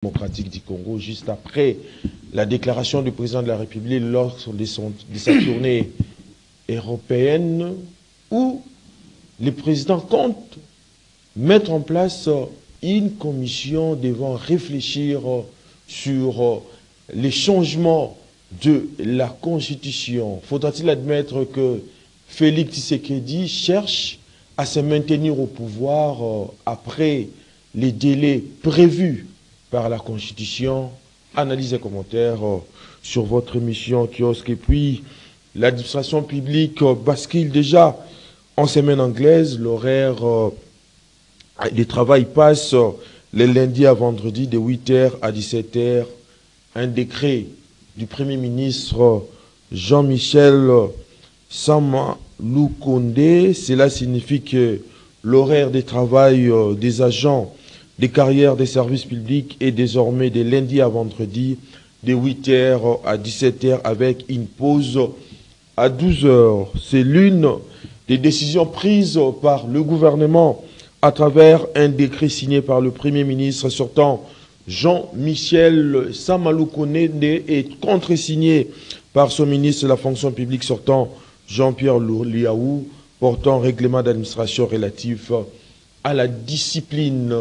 Démocratique du Congo, juste après la déclaration du président de la République lors de sa tournée européenne, où le président compte mettre en place une commission devant réfléchir sur les changements de la Constitution. Faudra-t-il admettre que Félix Tshisekedi cherche à se maintenir au pouvoir après les délais prévus par la Constitution? Analyse et commentaires sur votre émission Kiosque. Et puis, l'administration publique bascule déjà en semaine anglaise. L'horaire du travail passe les lundis à vendredi de 8h à 17h. Un décret du Premier ministre Jean-Michel Sama-Lukonde. Cela signifie que l'horaire de travail des agents des carrières des services publics est désormais de lundi à vendredi de 8h à 17h avec une pause à 12h. C'est l'une des décisions prises par le gouvernement à travers un décret signé par le Premier ministre sortant Jean-Michel Sama-Lukonde et contresigné par son ministre de la fonction publique sortant Jean-Pierre Liaou, portant règlement d'administration relatif à la discipline.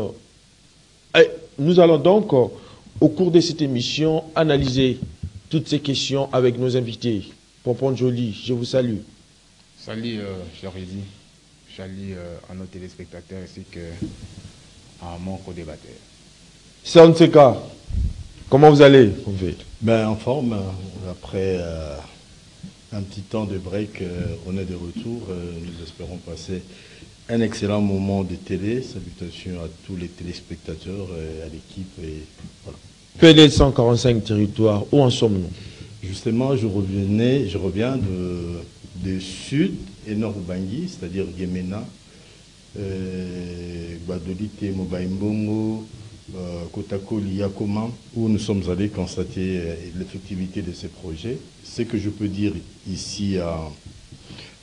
Et nous allons donc, au cours de cette émission, analyser toutes ces questions avec nos invités. Pompon Joly, je vous salue. Salut, cher Rézi. Salut à nos téléspectateurs ainsi qu'à mon co-débatteur. Sonseka, comment vous allez? En forme. Après un petit temps de break, on est de retour. Nous espérons passer un excellent moment de télé. Salutations à tous les téléspectateurs et à l'équipe. Voilà. PDL 145 territoires, où en sommes-nous? Justement, je reviens de Sud et Nord Bangui, c'est-à-dire Gemena, Badolite, Mobaimbongo, Kotako, Liakoma, où nous sommes allés constater l'effectivité de ces projets. Ce que je peux dire ici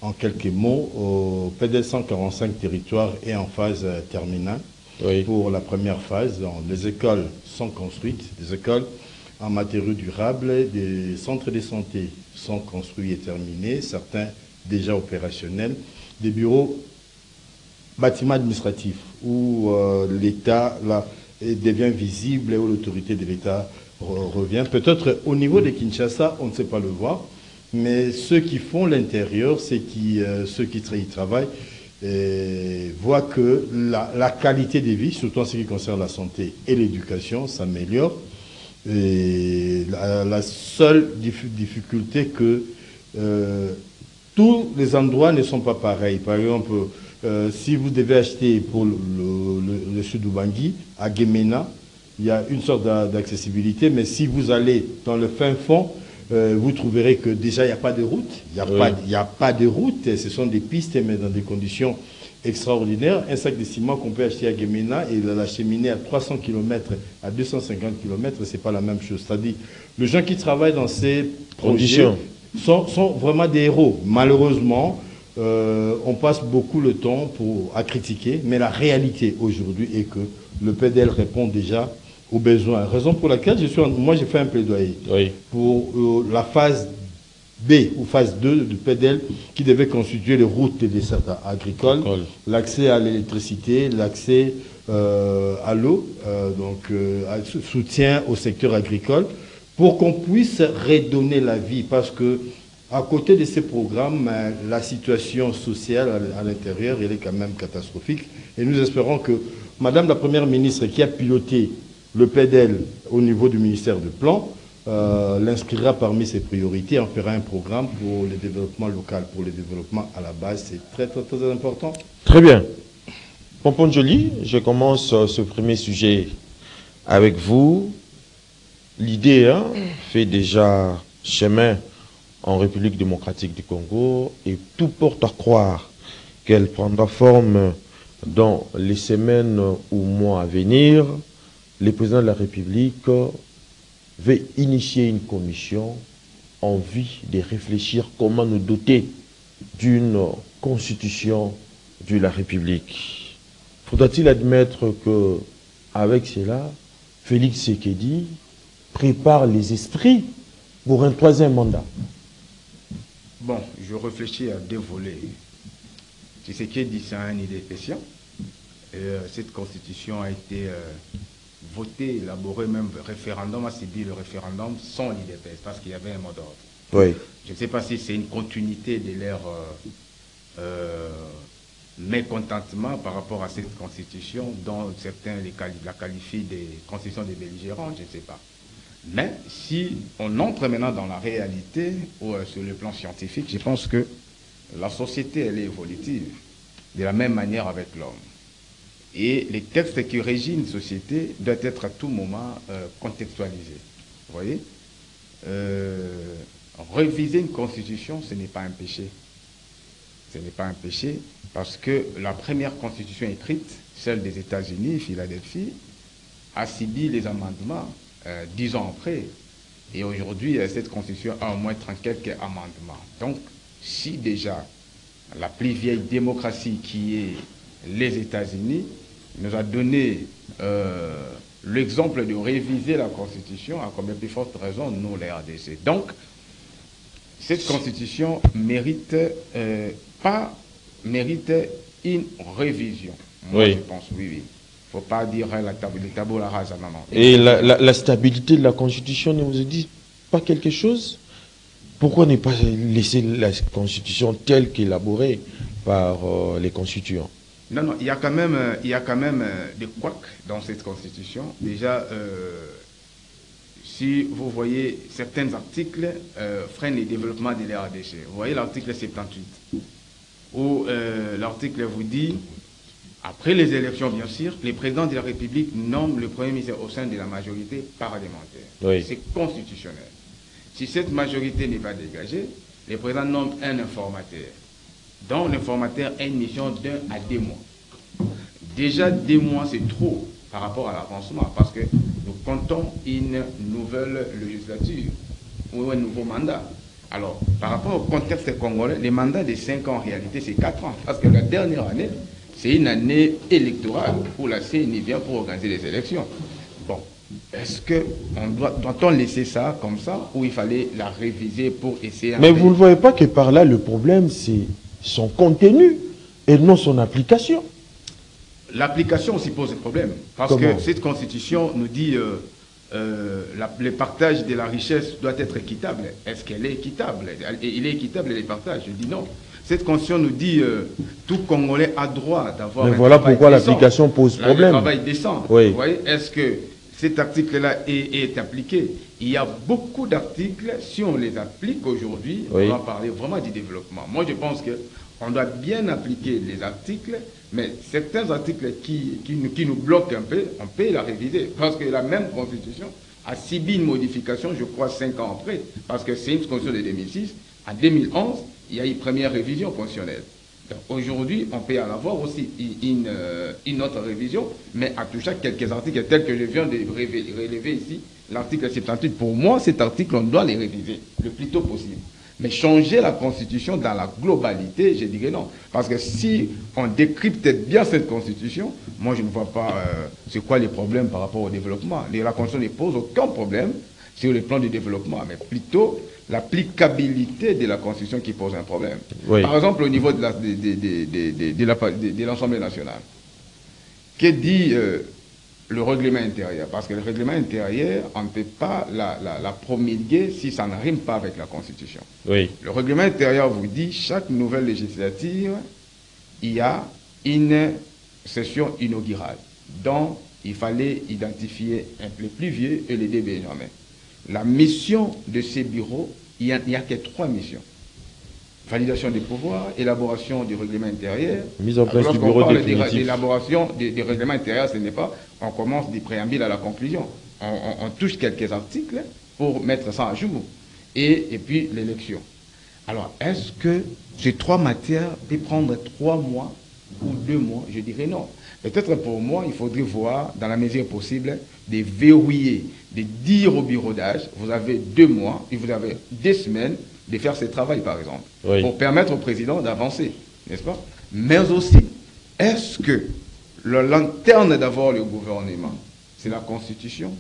en quelques mots, au PDL 145 territoires est en phase terminale. Oui. Pour la première phase, les écoles sont construites, des écoles en matériaux durables, des centres de santé sont construits et terminés, certains déjà opérationnels, des bureaux, bâtiments administratifs où l'État devient visible et où l'autorité de l'État revient. Peut-être au niveau de Kinshasa, on ne sait pas le voir, mais ceux qui font l'intérieur, ceux qui y travaillent, voient que la qualité de vie, surtout en ce qui concerne la santé et l'éducation, s'améliore. Et la seule difficulté que tous les endroits ne sont pas pareils. Par exemple, si vous devez acheter pour le sud du Bangui, à Gemena, il y a une sorte d'accessibilité, mais si vous allez dans le fin fond, vous trouverez que déjà il n'y a pas de route. Il n'y a pas de route, ce sont des pistes, mais dans des conditions extraordinaires. Un sac de ciment qu'on peut acheter à Gemena et l'acheminer à 300 km, à 250 km, ce n'est pas la même chose. C'est-à-dire, les gens qui travaillent dans ces projets sont vraiment des héros. Malheureusement, on passe beaucoup le temps à critiquer, mais la réalité aujourd'hui est que le PDL répond déjà aux besoins. Raison pour laquelle j'ai fait un plaidoyer pour la phase B ou phase 2 du PDL qui devait constituer les routes et desserts agricoles, l'accès à l'électricité, l'accès à l'eau, soutien au secteur agricole, pour qu'on puisse redonner la vie. Parce que à côté de ces programmes, la situation sociale à l'intérieur, elle est quand même catastrophique. Et nous espérons que Madame la Première ministre, qui a piloté le PDL au niveau du ministère du Plan, l'inscrira parmi ses priorités, en fera un programme pour le développement local, pour le développement à la base. C'est très, très, très important. Très bien. Pompon Joly, je commence ce premier sujet avec vous. L'idée fait déjà chemin en République démocratique du Congo et tout porte à croire qu'elle prendra forme dans les semaines ou mois à venir. Le président de la République veut initier une commission en vue de réfléchir comment nous doter d'une constitution de la République. Faudra-t-il admettre que, avec cela, Félix Tshisekedi prépare les esprits pour un troisième mandat? Bon, je réfléchis à deux volets. Tshisekedi, c'est un idée-patient. Cette constitution a été votée, élaborée, même référendum, a subi le référendum sans l'IDPS, parce qu'il y avait un mot d'ordre. Oui. Je ne sais pas si c'est une continuité de leur mécontentement par rapport à cette constitution, dont certains la qualifient de constitution des belligérants, je ne sais pas. Mais si on entre maintenant dans la réalité, ou sur le plan scientifique, je pense que la société, elle est évolutive, de la même manière avec l'homme. Et les textes qui régissent une société doivent être à tout moment contextualisés. Vous voyez, réviser une constitution, ce n'est pas un péché. Ce n'est pas un péché parce que la première constitution écrite, celle des États-Unis, Philadelphie, a subi les amendements 10 ans après. Et aujourd'hui, cette constitution a au moins 30 quelques amendements. Donc, si déjà la plus vieille démocratie qui est les États-Unis nous a donné l'exemple de réviser la Constitution, à combien plus forte raison, nous, les RDC. Donc, cette Constitution mérite une révision. Moi, oui. Je pense, oui. Il ne faut pas dire les tabous la rase, non. Et la stabilité de la Constitution ne vous dit pas quelque chose? Pourquoi ne pas laisser la Constitution telle qu'élaborée par les constituants? Non, il y a quand même des couacs dans cette Constitution. Déjà, si vous voyez certains articles freinent le développement de la RDC. Vous voyez l'article 78, où l'article vous dit, après les élections, bien sûr, le président de la République nomme le Premier ministre au sein de la majorité parlementaire. Oui. C'est constitutionnel. Si cette majorité n'est pas dégagée, le président nomme un informateur. Donc l'informateur a une mission d'1 à 2 mois. Déjà 2 mois, c'est trop par rapport à l'avancement, parce que nous comptons une nouvelle législature ou un nouveau mandat. Alors, par rapport au contexte congolais, les mandats de 5 ans en réalité, c'est 4 ans, parce que la dernière année, c'est une année électorale où la CENI vient pour organiser les élections. Bon, est-ce qu'on doit-on laisser ça comme ça, ou il fallait la réviser pour essayer... Mais vous ne voyez pas que par là, le problème, c'est son contenu et non son application? L'application aussi pose un problème, parce Comment? que cette constitution nous dit le partage de la richesse doit être équitable. Est-ce qu'elle est équitable? Il est équitable, le partage? Je dis non. Cette constitution nous dit tout Congolais a droit d'avoir un voilà travail pourquoi décent. l'application pose problème. Le travail décent. Oui. Vous voyez, est-ce que cet article-là est appliqué? Il y a beaucoup d'articles, si on les applique aujourd'hui, Oui. on va parler vraiment du développement. Moi, je pense qu'on doit bien appliquer les articles, mais certains articles qui nous bloquent un peu, on peut la réviser. Parce que la même constitution a subi une modification, je crois, 5 ans après, parce que c'est une constitution de 2006. En 2011, il y a une première révision constitutionnelle. Aujourd'hui, on peut en avoir aussi une autre révision, mais à toucher quelques articles tels que je viens de relever ici, l'article 78. Pour moi, cet article, on doit les réviser le plus tôt possible. Mais changer la Constitution dans la globalité, je dirais non. Parce que si on décrypte bien cette Constitution, moi je ne vois pas c'est quoi les problèmes par rapport au développement. La Constitution ne pose aucun problème sur le plan du développement, mais plutôt l'applicabilité de la Constitution qui pose un problème. Oui. Par exemple, au niveau de l'Assemblée nationale, que dit le règlement intérieur? Parce que le règlement intérieur, on ne peut pas la promulguer si ça ne rime pas avec la Constitution. Oui. Le règlement intérieur vous dit chaque nouvelle législature, il y a une session inaugurale dont il fallait identifier un peu plus vieux et l'aider Benjamin. La mission de ces bureaux, il n'y a que 3 missions. Validation des pouvoirs, élaboration du règlement intérieur. Mise en place du bureau définitif. L'élaboration des règlements intérieurs, ce n'est pas, on commence du préambule à la conclusion. On touche quelques articles pour mettre ça à jour. Et puis l'élection. Alors, est-ce que ces 3 matières peuvent prendre 3 mois ou 2 mois? Je dirais non. Peut-être pour moi, il faudrait voir, dans la mesure possible, de verrouiller, de dire au bureau d'âge, vous avez 2 mois, et vous avez 2 semaines de faire ce travail, par exemple, oui, pour permettre au président d'avancer, n'est-ce pas? Mais aussi, est-ce que la lanterne d'avoir le gouvernement C'est la Constitution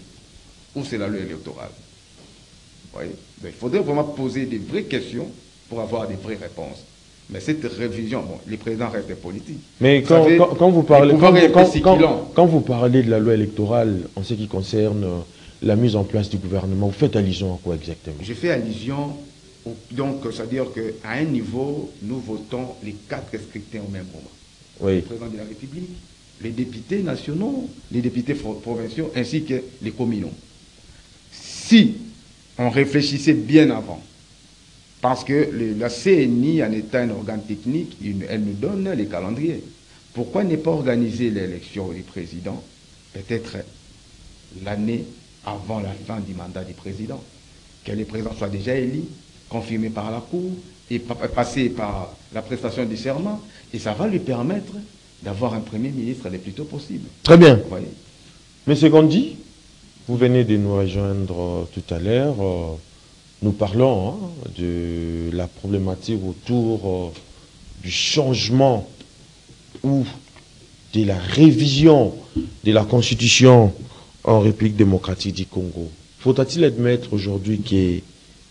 ou c'est la loi électorale? Vous voyez? Donc, il faudrait vraiment poser des vraies questions pour avoir des vraies réponses. Mais cette révision, bon, les présidents restent des politiques. Mais Vous savez, quand vous parlez, le pouvoir est un peu sigilant. quand vous parlez de la loi électorale en ce qui concerne la mise en place du gouvernement, vous faites allusion à quoi exactement? Je fais allusion, donc, c'est-à-dire qu'à un niveau, nous votons les 4 scrutins au même moment. Oui. Le président de la République, les députés nationaux, les députés provinciaux, ainsi que les communaux. Si on réfléchissait bien avant, parce que la CNI, en étant un organe technique, elle nous donne les calendriers. Pourquoi ne pas organiser l'élection du président, peut-être l'année avant la fin du mandat du président, que le président soit déjà élu, confirmé par la Cour, et passé par la prestation du serment, et ça va lui permettre d'avoir un Premier ministre le plus tôt possible. Très bien. Vous voyez? Monsieur Gondi, vous venez de nous rejoindre tout à l'heure. Nous parlons de la problématique autour du changement ou de la révision de la Constitution en République démocratique du Congo. Faudra-t-il admettre aujourd'hui que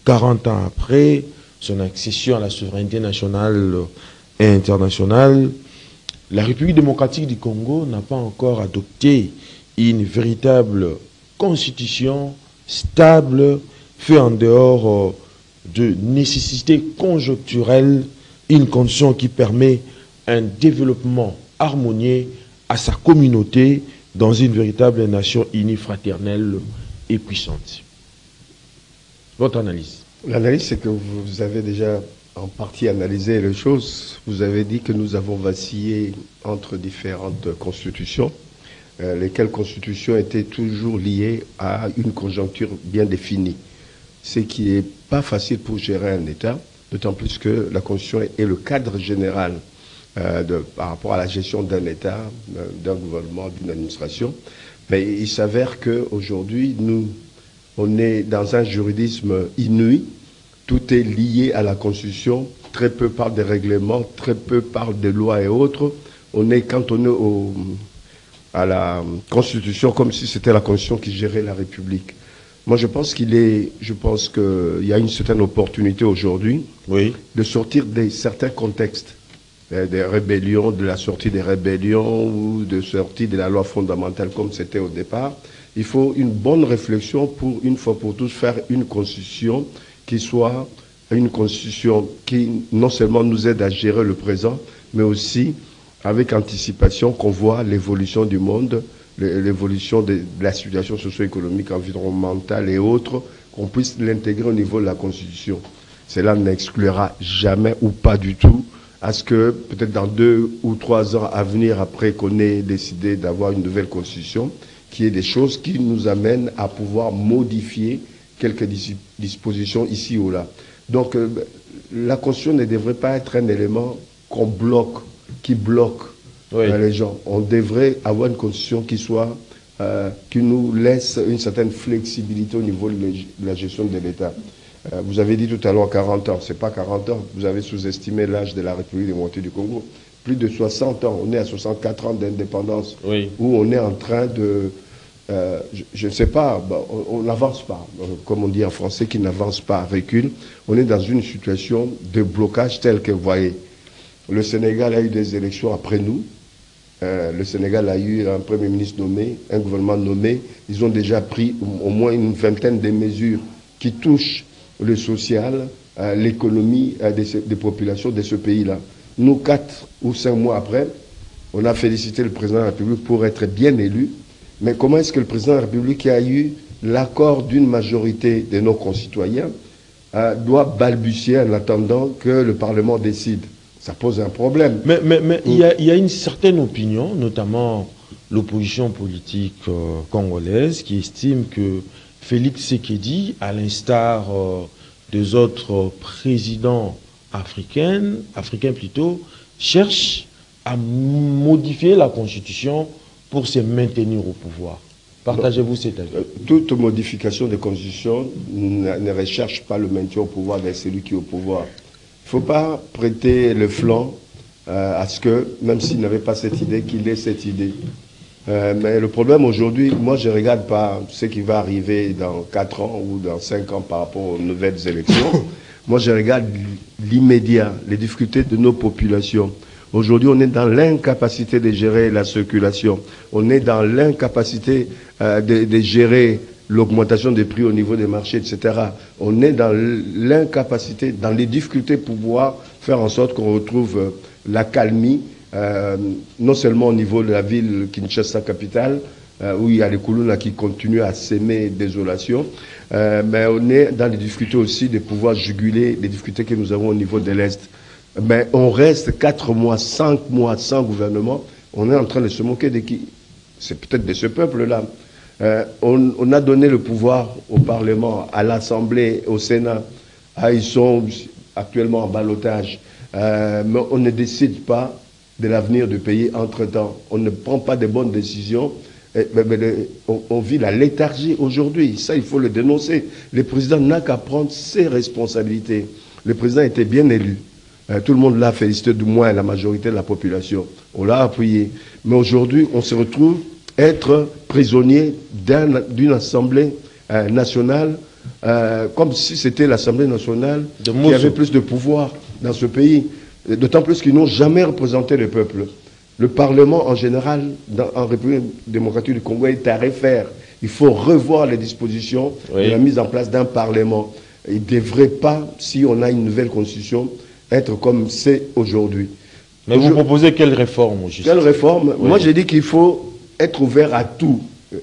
40 ans après son accession à la souveraineté nationale et internationale, la République démocratique du Congo n'a pas encore adopté une véritable constitution stable, fait en dehors de nécessités conjoncturelles, une condition qui permet un développement harmonieux à sa communauté dans une véritable nation unie, fraternelle et puissante. Votre analyse? L'analyse, c'est que vous avez déjà en partie analysé les choses. Vous avez dit que nous avons vacillé entre différentes constitutions, lesquelles constitutions étaient toujours liées à une conjoncture bien définie. Ce qui n'est pas facile pour gérer un État, d'autant plus que la Constitution est le cadre général par rapport à la gestion d'un État, d'un gouvernement, d'une administration. Mais il s'avère qu'aujourd'hui, on est dans un juridisme inouï. Tout est lié à la Constitution. Très peu parlent des règlements, très peu parlent des lois et autres. On est cantonné à la Constitution comme si c'était la Constitution qui gérait la République. Moi, je pense qu'il y a une certaine opportunité aujourd'hui de sortir de certains contextes, des rébellions, de la sortie des rébellions ou de sortie de la loi fondamentale comme c'était au départ. Il faut une bonne réflexion pour, une fois pour tous, faire une constitution qui soit une constitution qui non seulement nous aide à gérer le présent, mais aussi avec anticipation qu'on voit l'évolution du monde, l'évolution de la situation socio-économique, environnementale et autres, qu'on puisse l'intégrer au niveau de la Constitution. Cela n'exclura jamais ou pas du tout à ce que peut-être dans 2 ou 3 ans à venir, après qu'on ait décidé d'avoir une nouvelle Constitution, qu'il y ait des choses qui nous amènent à pouvoir modifier quelques dispositions ici ou là. Donc la Constitution ne devrait pas être un élément qu'on bloque, qui bloque les gens. On devrait avoir une Constitution qui nous laisse une certaine flexibilité au niveau de la gestion de l'État. Vous avez dit tout à l'heure 40 ans, c'est pas 40 ans, vous avez sous-estimé l'âge de la République démocratique du Congo. Plus de 60 ans, on est à 64 ans d'indépendance, où on est en train de... je ne sais pas, on n'avance pas, comme on dit en français, qui n'avance pas, recule. On est dans une situation de blocage tel que, vous voyez, le Sénégal a eu des élections après nous. Le Sénégal a eu un Premier ministre nommé, un gouvernement nommé. Ils ont déjà pris au moins une vingtaine de mesures qui touchent le social, l'économie des populations de ce pays-là. Nous, 4 ou 5 mois après, on a félicité le président de la République pour être bien élu. Mais comment est-ce que le président de la République, qui a eu l'accord d'une majorité de nos concitoyens, doit balbutier en attendant que le Parlement décide? Ça pose un problème. Mais il y a une certaine opinion, notamment l'opposition politique congolaise, qui estime que Félix Tshisekedi, à l'instar des autres présidents africains plutôt, cherche à modifier la Constitution pour se maintenir au pouvoir. Partagez-vous cet avis? Toute modification de constitution ne recherche pas le maintien au pouvoir de celui qui est au pouvoir. Il ne faut pas prêter le flanc à ce que, même s'il n'avait pas cette idée, qu'il ait cette idée. Mais le problème aujourd'hui, moi je ne regarde pas ce qui va arriver dans 4 ans ou dans 5 ans par rapport aux nouvelles élections. Moi je regarde l'immédiat, les difficultés de nos populations. Aujourd'hui, on est dans l'incapacité de gérer la circulation. On est dans l'incapacité de gérer l'augmentation des prix au niveau des marchés, etc. On est dans l'incapacité, dans les difficultés pour pouvoir faire en sorte qu'on retrouve la calmie, non seulement au niveau de la ville Kinshasa capitale, où il y a les Koulouna qui continuent à s'aimer désolation, mais on est dans les difficultés aussi de pouvoir juguler les difficultés que nous avons au niveau de l'Est. Mais on reste 4 mois, 5 mois sans gouvernement. On est en train de se moquer de qui? C'est peut-être de ce peuple-là. On a donné le pouvoir au Parlement, à l'Assemblée, au Sénat. Ils sont actuellement en ballottage. Mais on ne décide pas de l'avenir du pays entre-temps. On ne prend pas de bonnes décisions. On vit la léthargie aujourd'hui. Ça, il faut le dénoncer. Le président n'a qu'à prendre ses responsabilités. Le président était bien élu. Tout le monde l'a félicité, du moins la majorité de la population. On l'a appuyé. Mais aujourd'hui, on se retrouve être prisonnier d'une assemblée nationale, comme si c'était l'Assemblée nationale qui avait plus de pouvoir dans ce pays. D'autant plus qu'ils n'ont jamais représenté le peuple. Le Parlement, en général, en République démocratique du Congo, est à refaire. Il faut revoir les dispositions de la mise en place d'un Parlement. Il ne devrait pas, si on a une nouvelle constitution, être comme c'est aujourd'hui. Mais vous proposez quelle réforme, juste? Quelle réforme? Moi, j'ai dit qu'il faut être ouvert à tout.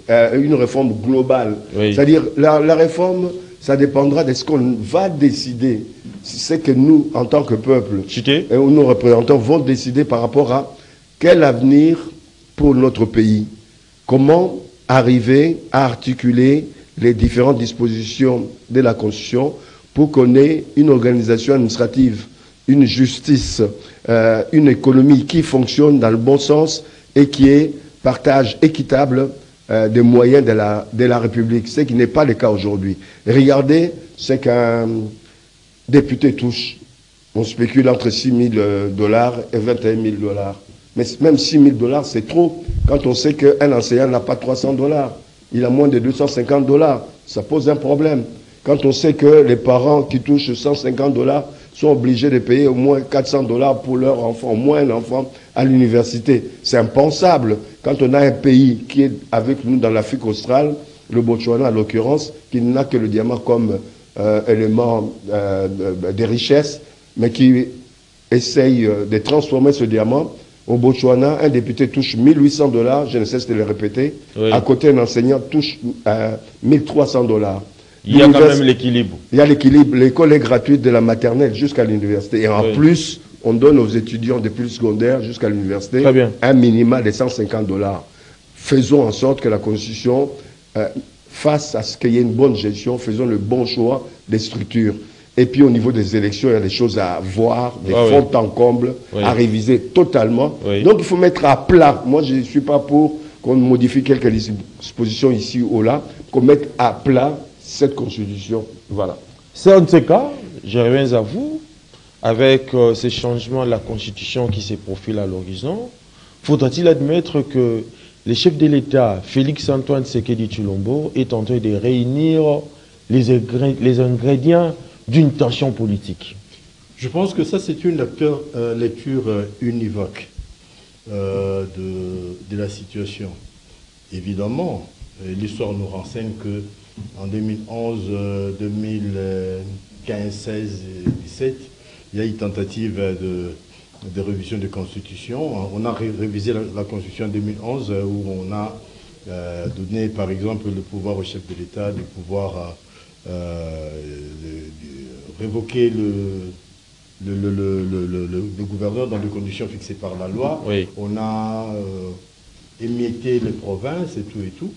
Une réforme globale. C'est-à-dire, la réforme, ça dépendra de ce qu'on va décider. C'est que nous, en tant que peuple, et nos représentants vont décider par rapport à quel avenir pour notre pays. Comment arriver à articuler les différentes dispositions de la Constitution pour qu'on ait une organisation administrative, une justice, une économie qui fonctionne dans le bon sens et qui est partage équitable des moyens de la République, ce qui n'est pas le cas aujourd'hui. Regardez ce qu'un député touche. On spécule entre 6 000 $ et 21 000 $. Mais même 6 000 $, c'est trop quand on sait qu'un enseignant n'a pas 300 $. Il a moins de 250 $. Ça pose un problème. Quand on sait que les parents qui touchent 150 $ sont obligés de payer au moins 400 $ pour leur enfant, au moins un enfant à l'université. C'est impensable. Quand on a un pays qui est avec nous dans l'Afrique australe, le Botswana en l'occurrence, qui n'a que le diamant comme élément de richesse, mais qui essaye de transformer ce diamant. Au Botswana, un député touche 1 800 $, je ne cesse de le répéter. À côté, un enseignant touche 1 300 $. Il y a quand même l'équilibre. Il y a l'équilibre. L'école est gratuite de la maternelle jusqu'à l'université. Et en plus, on donne aux étudiants depuis le secondaire jusqu'à l'université un minimum de 150 $. Faisons en sorte que la Constitution fasse à ce qu'il y ait une bonne gestion, faisons le bon choix des structures. Et puis au niveau des élections, il y a des choses à voir, des fonds en comble, à réviser totalement. Donc il faut mettre à plat. Moi, je ne suis pas pour qu'on modifie quelques dispositions ici ou là, qu'on mette à plat cette constitution. Voilà. C'est en ce cas, je reviens à vous, avec ces changements de la constitution qui se profilent à l'horizon, faudra-t-il admettre que le chef de l'État, Félix-Antoine Tshisekedi Tshilombo, est en train de réunir les ingrédients d'une tension politique? Je pense que ça, c'est une lecture univoque de la situation. Évidemment, l'histoire nous renseigne que en 2011, 2015, 16 et 17, il y a eu tentative de révision de constitution. On a révisé la constitution en 2011 où on a donné par exemple le pouvoir au chef de l'État de pouvoir révoquer le gouverneur dans des conditions fixées par la loi. On a émietté les provinces et tout.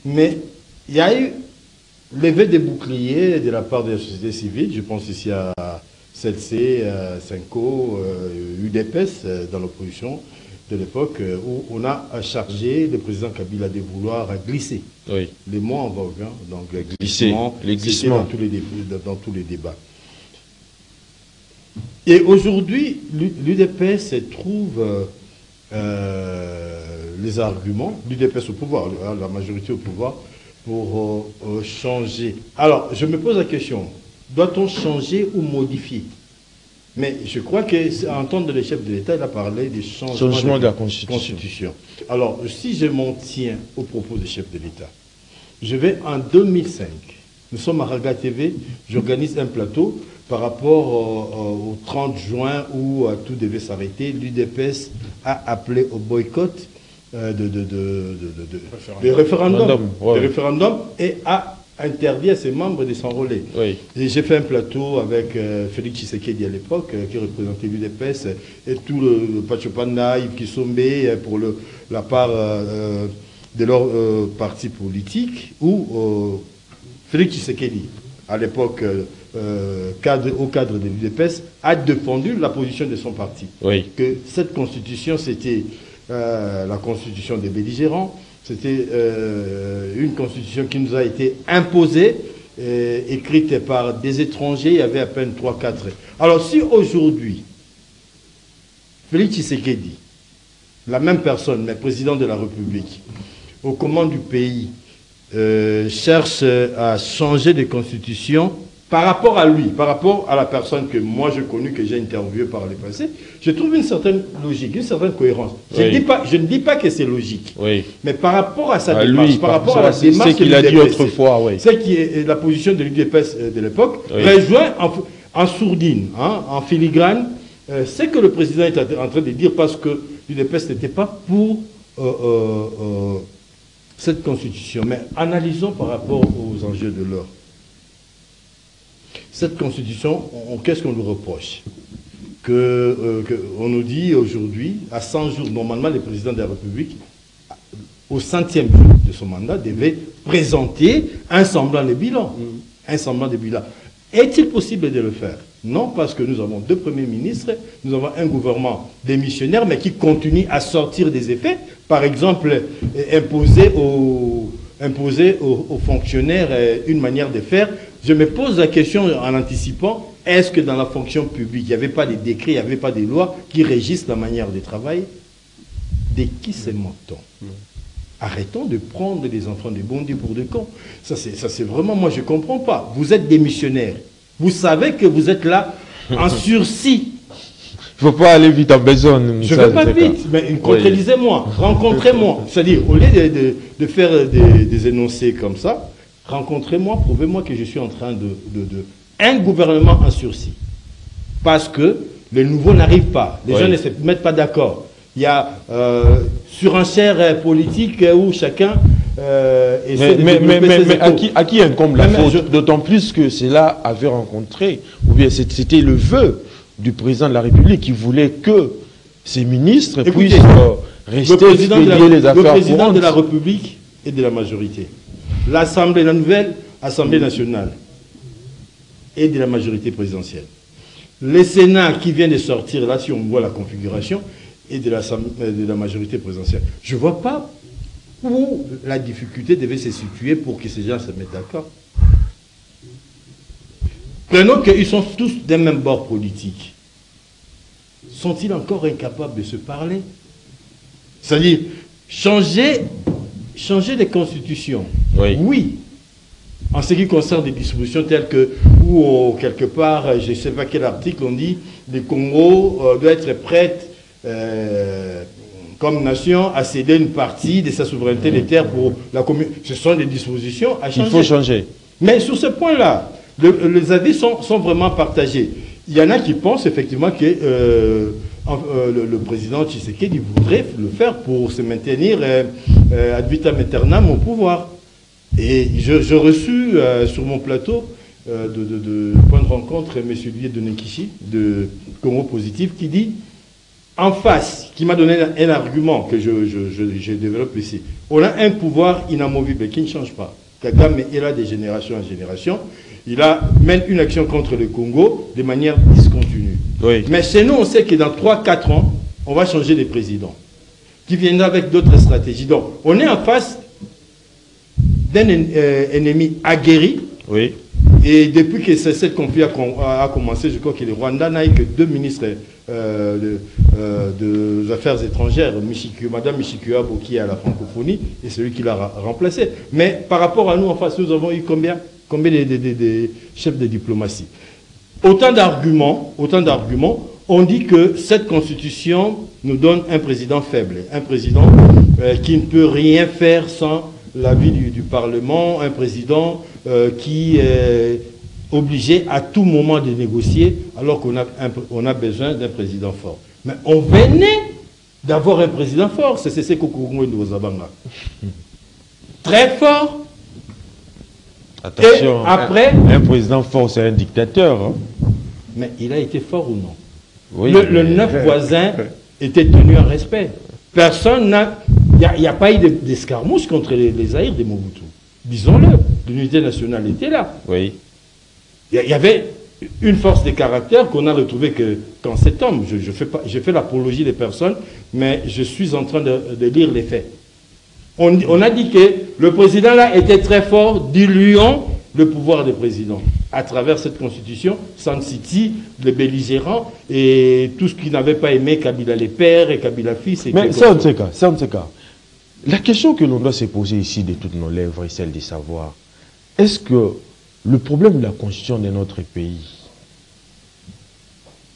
Mais il y a eu levé des boucliers de la part de la société civile. Je pense ici à CELC, Senko, UDPS dans l'opposition de l'époque, où on a chargé le président Kabila de vouloir glisser. Les mots en vogue, hein, donc glissement, dans tous les débats. Et aujourd'hui, l'UDPS trouve les arguments du DPS au pouvoir, la majorité au pouvoir, pour changer. Alors, je me pose la question, doit-on changer ou modifier? Mais je crois qu'en temps de le chef de l'État, il a parlé des changements de la Constitution. Alors, si je m'en tiens aux propos du chef de l'État, je vais en 2005, nous sommes à Raga TV, j'organise un plateau par rapport au 30 juin où tout devait s'arrêter. L'UDPS a appelé au boycott des référendums et a interdit à ses membres de s'enrôler. Oui. J'ai fait un plateau avec Félix Tshisekedi à l'époque, qui représentait l'UDPS, et tout le Pachopanda, Yves Kisombe, pour la part de leur parti politique, où Félix Tshisekedi, à l'époque au cadre de l'UDPS, a défendu la position de son parti. Oui. Que cette constitution, c'était la constitution des belligérants, c'était une constitution qui nous a été imposée, écrite par des étrangers, il y avait à peine 3-4. Alors si aujourd'hui, Félix Tshisekedi, la même personne, mais président de la République, aux commandes du pays, cherche à changer de constitution, par rapport à lui, par rapport à la personne que moi j'ai connue, que j'ai interviewée par le passé, je trouve une certaine logique, une certaine cohérence. Oui. Je ne dis pas que c'est logique, oui, mais par rapport à sa démarche, démarche, par rapport à la démarche c'est qu'il a dit autrefois, oui. C'est qui est la position de l'UDPS de l'époque, Oui. rejoint en sourdine, hein, en filigrane, c'est que le président est en train de dire, parce que l'UDPS n'était pas pour cette constitution. Mais analysons par rapport aux enjeux de l'heure. Cette constitution, qu'est-ce qu'on nous reproche? On nous dit aujourd'hui, à 100 jours, normalement, le président de la République, au 100e jour de son mandat, devait présenter un semblant de bilan. Un semblant de bilan. Est-il possible de le faire? Non, parce que nous avons 2 premiers ministres, nous avons un gouvernement démissionnaire, mais qui continue à sortir des effets. Par exemple, imposer aux fonctionnaires une manière de faire. Je me pose la question en anticipant, est-ce que dans la fonction publique, il n'y avait pas de décrets, il n'y avait pas de lois qui régissent la manière de travailler? De qui se moque-t-on? Arrêtons de prendre les enfants de Bondy pour des cons. Ça c'est vraiment, moi je ne comprends pas. Vous êtes démissionnaire. Vous savez que vous êtes là en sursis. Il ne faut pas aller vite en besogne. Je ne vais pas vite, mais contredisez-moi, rencontrez-moi. C'est-à-dire, au lieu de faire des énoncés comme ça, rencontrez-moi, prouvez-moi que je suis en train un gouvernement en sursis. Parce que le nouveau n'arrive pas. Les gens ne se mettent pas d'accord. Il y a surenchère politique où chacun essaie de développer ses échos. À qui incombe la faute? D'autant plus que cela avait rencontré, ou bien c'était le vœu du président de la République qui voulait que ses ministres puissent rester expédier les affaires courantes. Le président de la République et de la majorité. L'Assemblée, la nouvelle Assemblée nationale et de la majorité présidentielle. Le Sénat qui vient de sortir, là si on voit la configuration, et de la majorité présidentielle. Je ne vois pas où la difficulté devait se situer pour que ces gens se mettent d'accord. Prenons qu'ils sont tous d'un même bord politique. Sont-ils encore incapables de se parler? C'est-à-dire, changer les constitutions. Oui. En ce qui concerne des dispositions telles que, ou quelque part, je ne sais pas quel article, on dit, le Congo doit être prête comme nation à céder une partie de sa souveraineté des terres pour la commune. Ce sont des dispositions à changer. Il faut changer. Mais sur ce point-là, les avis sont vraiment partagés. Il y en a qui pensent effectivement que le président Tshisekedi voudrait le faire pour se maintenir ad vitam aeternam au pouvoir. Et j'ai reçu sur mon plateau de point de rencontre M. Louis de Nekichi de Congo Positif qui dit en face, qui m'a donné un argument que je développe ici. On a un pouvoir inamovible qui ne change pas. Kagame est là de génération en génération. Il mène une action contre le Congo de manière discontinue. Oui. Mais chez nous, on sait que dans 3-4 ans, on va changer de président, qui viendra avec d'autres stratégies. Donc, on est en face d'un ennemi aguerri. Oui. Et depuis que cette conflit a commencé, je crois que le Rwanda n'a eu que 2 ministres des Affaires étrangères, Madame Michikua Boki à la francophonie, et celui qui l'a remplacé. Mais par rapport à nous, en face, nous avons eu combien de chefs de diplomatie? Autant d'arguments, on dit que cette constitution nous donne un président faible, un président qui ne peut rien faire sans l'avis du Parlement, un président qui est obligé à tout moment de négocier, alors qu'on a besoin d'un président fort. Mais on venait d'avoir un président fort, c'est ce Kokoumou Ndozabanga. Très fort. Attention, et après, un président fort, c'est un dictateur. Hein. Mais il a été fort ou non? Oui, le 9 voisin était tenu en respect. Personne n'a... Il n'y a pas eu d'escarmouche contre les Zaïres de Mobutu. Disons-le, l'unité nationale était là. Oui. Il y avait une force de caractère qu'on a retrouvée que quand cet homme, je fais l'apologie des personnes, mais je suis en train de lire les faits. On a dit que le président là était très fort, diluant le pouvoir des présidents à travers cette constitution, San City, les belligérants et tout ce qui n'avait pas aimé Kabila les pères et Kabila fils. Mais c'est un de ces cas. La question que l'on doit se poser ici de toutes nos lèvres est celle de savoir, est-ce que le problème de la constitution de notre pays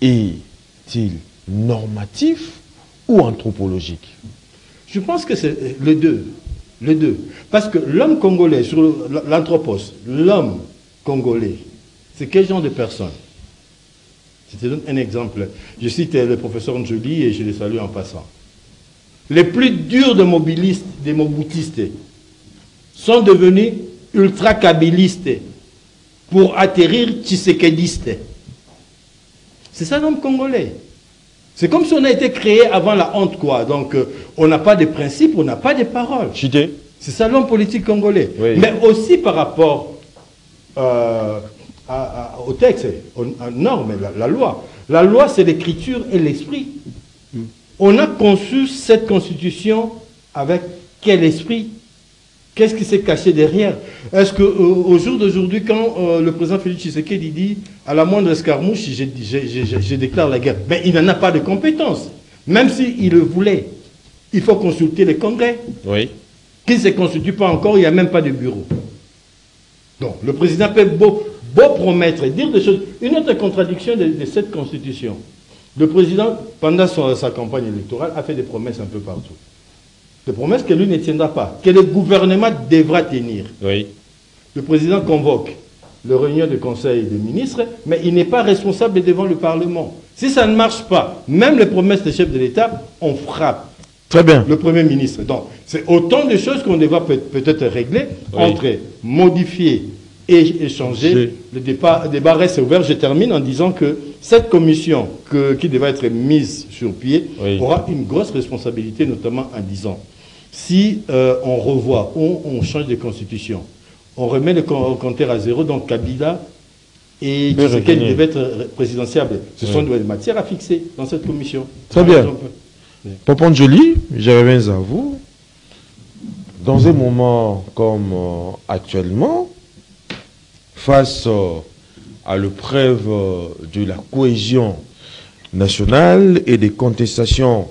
est-il normatif ou anthropologique? Je pense que c'est les deux. Les deux. Parce que l'homme congolais, sur l'anthropos, l'homme congolais, c'est quel genre de personne? Je te donne un exemple. Je cite le professeur Njoli et je le salue en passant. Les plus durs des mobilistes, des mobutistes, sont devenus ultra-kabilistes pour atterrir tshisekédistes. C'est ça l'homme congolais. C'est comme si on a été créé avant la honte, quoi. Donc, on n'a pas de principes, on n'a pas de paroles. Chité. C'est ça l'homme politique congolais. Oui. Mais aussi par rapport au texte, aux normes, la loi. La loi, c'est l'écriture et l'esprit. On a conçu cette constitution avec quel esprit? Qu'est-ce qui s'est caché derrière? Est-ce qu'au jour d'aujourd'hui, quand le président Félix Tshisekedi dit à la moindre escarmouche, je déclare la guerre, mais il n'en a pas de compétences. Même s'il le voulait, il faut consulter les congrès. Oui. Qui ne se constitue pas encore, il n'y a même pas de bureau. Donc, le président peut beau promettre et dire des choses. Une autre contradiction de cette constitution. Le président, pendant sa campagne électorale, a fait des promesses un peu partout. Des promesses que lui ne tiendra pas, que le gouvernement devra tenir. Oui. Le président convoque le réunion du Conseil des ministres, mais il n'est pas responsable devant le Parlement. Si ça ne marche pas, même les promesses des chefs de l'État, on frappe. Très bien. Le Premier ministre. Donc, c'est autant de choses qu'on devra peut-être régler entre modifier et échanger. Le débat reste ouvert. Je termine en disant que cette commission qui devra être mise sur pied aura une grosse responsabilité, notamment en disant si on revoit ou on change de constitution, on remet le compteur à zéro, donc Kabila et Tshisekedi devait être présidentiable. Ce sont des matières à fixer dans cette commission. Très bien. Papa Njoli, je reviens à vous. Dans un moment comme actuellement, face à l'épreuve de la cohésion nationale et des contestations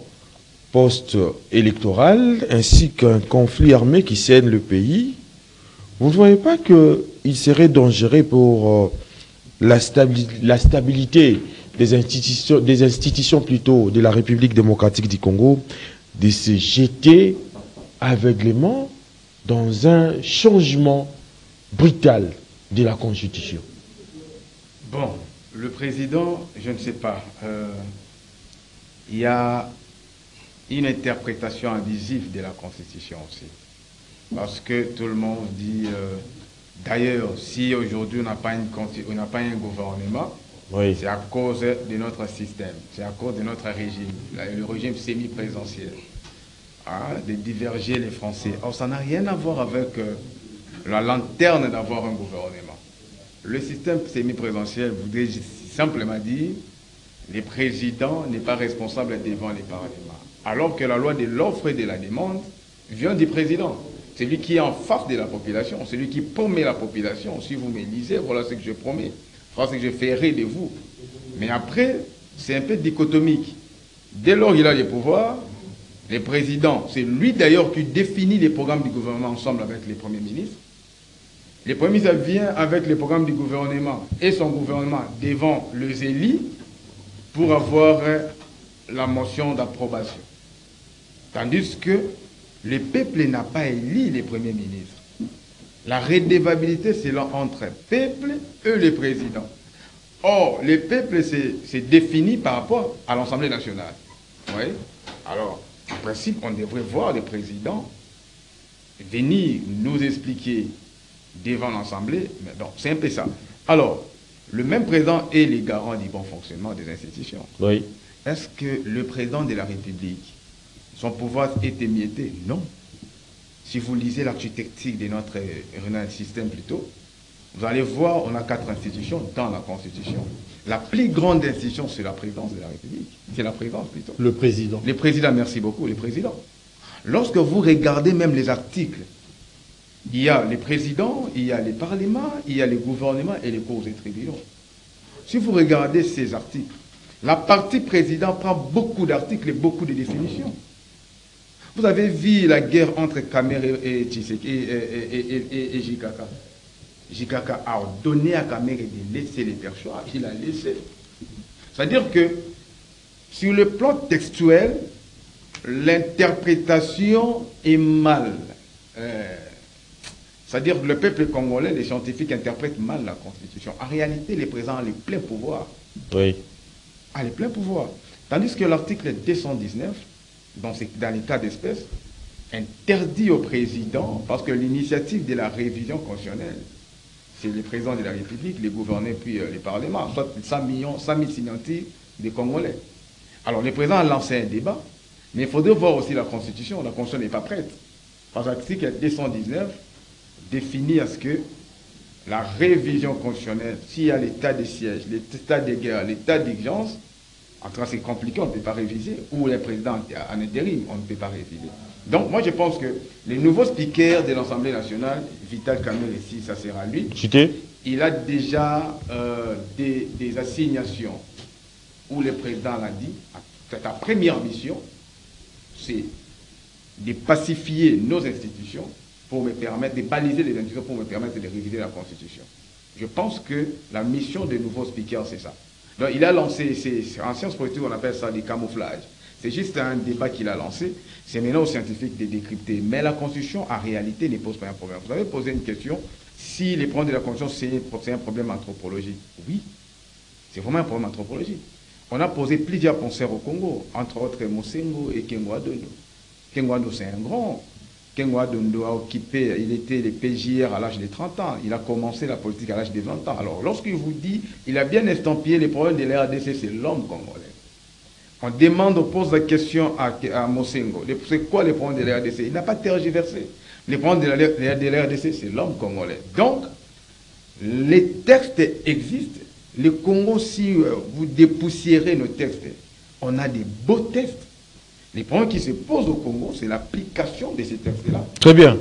post-électorales, ainsi qu'un conflit armé qui saigne le pays, vous ne voyez pas qu'il serait dangereux pour la stabilité des institutions plutôt de la République démocratique du Congo de se jeter aveuglément dans un changement brutal de la Constitution? Bon, le président, je ne sais pas. Il y a une interprétation abusive de la Constitution aussi. Parce que tout le monde dit... D'ailleurs, si aujourd'hui on n'a pas un gouvernement, c'est à cause de notre système, c'est à cause de notre régime, le régime semi-présidentiel, de diverger les Français. Or, ça n'a rien à voir avec la lanterne d'avoir un gouvernement. Le système semi-présidentiel voudrait simplement dire le président n'est pas responsable devant les parlements. Alors que la loi de l'offre et de la demande vient du président. C'est lui qui est en face de la population, c'est lui qui promet la population. Si vous me lisez, voilà ce que je promets. Voilà ce que je ferai de vous. Mais après, c'est un peu dichotomique. Dès lors qu'il a les pouvoirs, les présidents, c'est lui d'ailleurs qui définit les programmes du gouvernement ensemble avec les premiers ministres. Les premiers ministres viennent avec les programmes du gouvernement et son gouvernement devant les élus pour avoir la motion d'approbation. Tandis que le peuple n'a pas élu les premiers ministres. La redevabilité, c'est là entre le peuple et le président. Or, le peuple s'est défini par rapport à l'Assemblée nationale. Oui. Alors, en principe, on devrait voir le président venir nous expliquer devant l'Assemblée. Mais donc, c'est un peu ça. Alors, le même président est le garant du bon fonctionnement des institutions. Oui. Est-ce que le président de la République, son pouvoir est émietté? Non. Si vous lisez l'architecture de notre système plutôt, vous allez voir, on a 4 institutions dans la Constitution. La plus grande institution, c'est la présidence de la République. C'est la présidence plutôt. Le président. Les présidents, merci beaucoup, les présidents. Lorsque vous regardez même les articles, il y a les présidents, il y a les parlements, il y a les gouvernements et les cours et tribunaux. Si vous regardez ces articles, la partie président prend beaucoup d'articles et beaucoup de définitions. Vous avez vu la guerre entre Kamer et Jikaka. Jikaka a ordonné à Kamer de laisser les perchoirs. Il a laissé. C'est-à-dire que, sur le plan textuel, l'interprétation est mal. C'est-à-dire que le peuple congolais, les scientifiques interprètent mal la Constitution. En réalité, les présidents ont les pleins pouvoirs. Oui. A les pleins pouvoirs. Tandis que l'article 219, dans les cas d'espèce, interdit au président, parce que l'initiative de la révision constitutionnelle, c'est le président de la République, les gouverneurs, puis les parlements, soit 100 000 signatures des Congolais. Alors, le président a lancé un débat, mais il faudrait voir aussi la Constitution. La Constitution n'est pas prête. Parce que l'article 219 définit à ce que la révision constitutionnelle, s'il y a l'état de siège, l'état de guerre, l'état d'urgence, en tout cas c'est compliqué, on ne peut pas réviser, ou le président en intérim, on ne peut pas réviser. Donc moi je pense que le nouveau speaker de l'Assemblée nationale, Vital Kamerhe, ici, ça sera lui, il a déjà des assignations où le président l'a dit, ta première mission, c'est de pacifier nos institutions pour me permettre de baliser les institutions, pour me permettre de réviser la Constitution. Je pense que la mission des nouveaux speakers, c'est ça. Donc, il a lancé, en sciences politiques, on appelle ça des camouflages. C'est juste un débat qu'il a lancé. C'est maintenant aux scientifiques de décrypter. Mais la Constitution, en réalité, ne pose pas un problème. Vous avez posé une question, si les problèmes de la Constitution, c'est un problème anthropologique. Oui, c'est vraiment un problème anthropologique. On a posé plusieurs penseurs au Congo, entre autres Mosengo et Kengwa Dondo. Kengwa Dondo, c'est un grand. Kengwa Dondo a occupé, il était le PJR à l'âge de 30 ans. Il a commencé la politique à l'âge de 20 ans. Alors, lorsqu'il vous dit, il a bien estampillé les problèmes de la RDC, c'est l'homme congolais. On demande, on pose la question à Mosengo, c'est quoi les problèmes de la RDC? Il n'a pas tergiversé. Les problèmes de la RDC, c'est l'homme congolais. Donc, les textes existent. Le Congo, si vous dépoussiérez nos textes, on a des beaux textes. Les problèmes qui se posent au Congo, c'est l'application de ces textes-là. Très bien.